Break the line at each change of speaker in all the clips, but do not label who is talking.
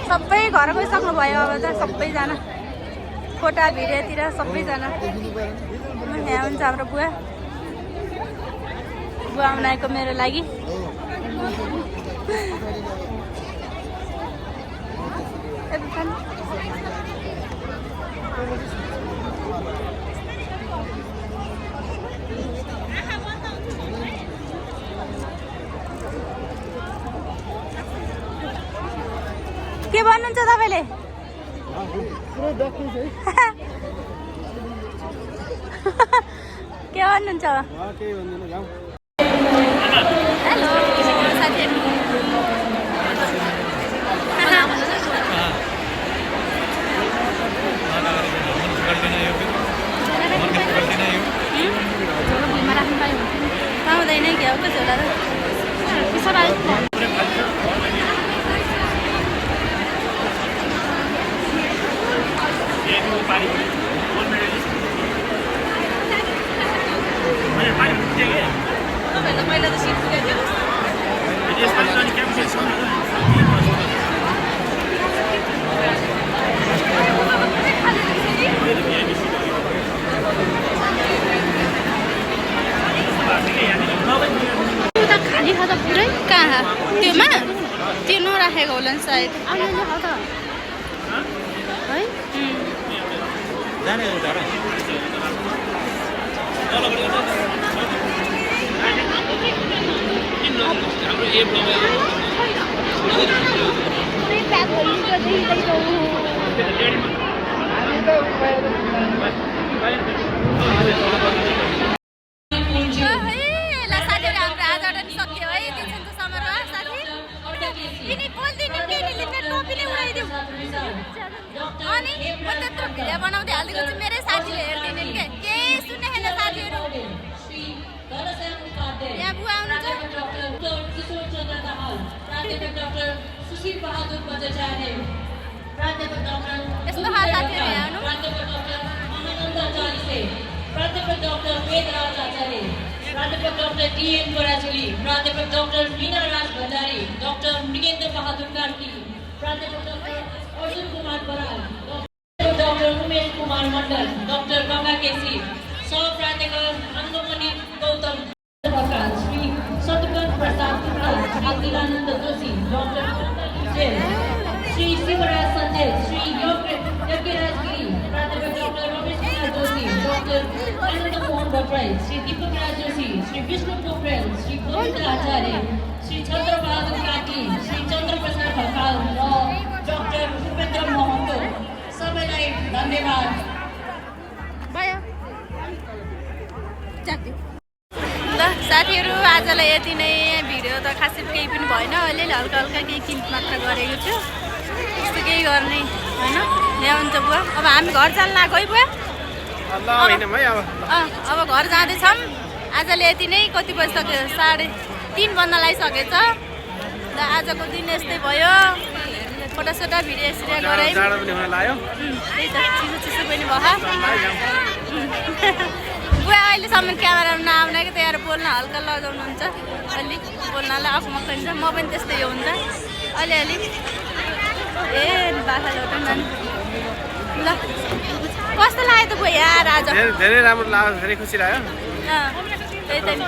सबै घर गइसक्नु भयो अब त सबैजना फोटा भिडियोतिर सबैजना यहाँ हुन्छ हाम्रो बुवा बनाएको मेरो लागि के भन्नुहुन्छ तपाईले के भन्नुहुन्छ हेलो साथीहरु पाउँदैन क्या हो कसो होला पहिला त सिट पुगेको खाली छ त पुरै कहाँ त्योमा त्यो नराखेको होला नि सायद बनाउँदै हालिदिएको छु मेरै साथीले हेर्दिने के केही सुन्ने छैन साथीहरु यहाँ बुवा आउनुहुन्छ यस्तो खाल साथीहरु यहाँ आउनु
प्राध्यापक डाक्टर वेदराज आचार्य प्राध्यापक डाक्टर डी.एन. पराजुली प्राध्यापक डाक्टर मीना राज भण्डारी डाक्टर मृगेन्द्र बहादुर कार्की प्राध्यापक doctor Arjun Kumar Baral doctor Umesh Kumar Mandal doctor Ganga KC सह प्राध्यापक अङ्गमणि गौतम श्री सत्यपाल प्रसाद अखिलानन्द जोशी डाक्टर श्री शिवराज सञ्जय श्री यज्ञराज गिरी प्राध्यापक डाक्टर रमेश कुमार जोशी डाक्टर आनन्द मोहन भट्टराई श्री दीपक राज जोशी श्री विष्णु पोखरेल श्री गोविन्द आचार्य श्री चन्द्रबहादुर कार्की श्री चन्द्रप्रसाद ढकाल र डाक्टर भूपेन्द्र महतो सबैलाई धन्यवाद
ल साथीहरु आजलाई यति नै भिडियो त खासै केही पनि भएन अलिअलि हल्का हल्का केही किमत मात्र गरेको छु त्यस्तो केही गर्ने हैन यहाँ हुन्छ बुवा अब हामी घर जान लाग्यो है बुवा अब घर जाँदैछौँ आजले यति नै कति बजिसक्यो 3:30 बज्न लागिसकेछ र आजको दिन यस्तै भयो फोटोसोटो भिडियो यसरी गराइ त्यही त चिसो पनि भयो बुवा अहिलेसम्म क्यामेरामा नआउने कि त्यहाँ बोल्न हल्का लजाउनुहुन्छ अलि बोल्नलाई आफू मक्कन्छ म पनि त्यस्तै हो हुन्छ अलिअलि ए बाख्रा लौटाउनु जानु ल कस्तो लाग्यो त बुवा यार आज
धेरै राम्रो लाग्यो धेरै खुसी लाग्यो
त्यही त नि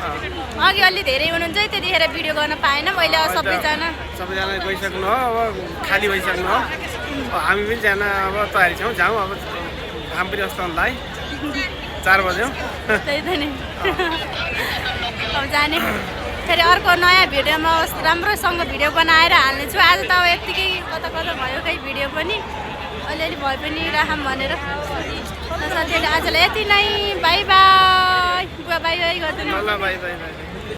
अघि अलि धेरै हुनुहुन्छ है त्यतिखेर भिडियो गर्न पाएन मैले सबैजना
गइसक्नु हो अब खाली भइसक्नु हो हामी पनि जान अब तयारी छौँ जाउँ अब घाम पनि अस्ताउनलाई 4 बज्यो
त्यही त नि अब जाने फेरि अर्को नयाँ भिडियोमा राम्रोसँग भिडियो बनाएर हाल्नेछु आज त अब यत्तिकै कता कता भयो खै भिडियो पनि अलिअलि भए पनि राखौँ भनेर साथीहरूले आजलाई यति नै बाई बाई बुवा बाई बाई गरिदिनु
ल बाई बाई बाई